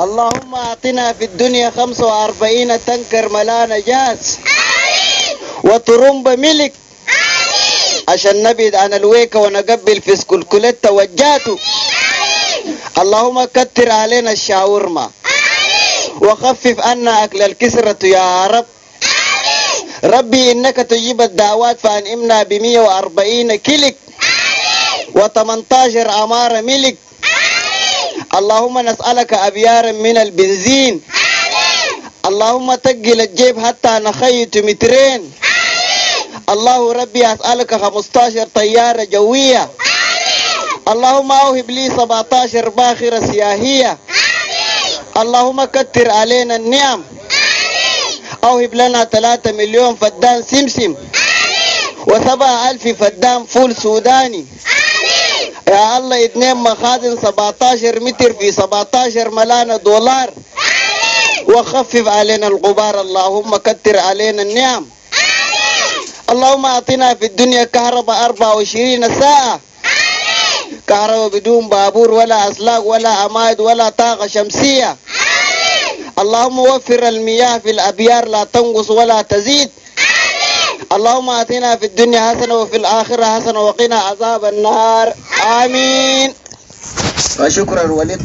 اللهم أعطنا في الدنيا 45 تنكر ملانة جاز وطرمب ملك عشان نبعد عن الويكة ونقبل في سكولكوليتا وجاتو. اللهم كتر علينا الشاورما وخفف عنا أكل الكسرة يا رب. ربي إنك تجيب الدعوات فأنئمنا ب140 كيلك و18 عمارة ملك. اللهم نسألك أبيارا من البنزين. اللهم تقل الجيب حتى نخيط مترين. الله ربي أسألك 15 طيارة جوية. اللهم أوهب لي 17 باخرة سياهية. اللهم كتر علينا النعم. أوهب لنا 3 مليون فدان سمسم و7,000 فدان فول سوداني. يا الله 2 مخازن 17 متر في 17 مليون دولار. وخفف علينا الغبار. اللهم كتر علينا النعم. اللهم أعطنا في الدنيا كهرباء 24 ساعة. كهرباء بدون بابور ولا أسلاك ولا أمايد ولا طاقة شمسية. اللهم وفر المياه في الأبيار لا تنقص ولا تزيد. اللهم آتنا في الدنيا حسنة وفي الآخرة حسنة وقنا عذاب النار. آمين. وشكرا وليد.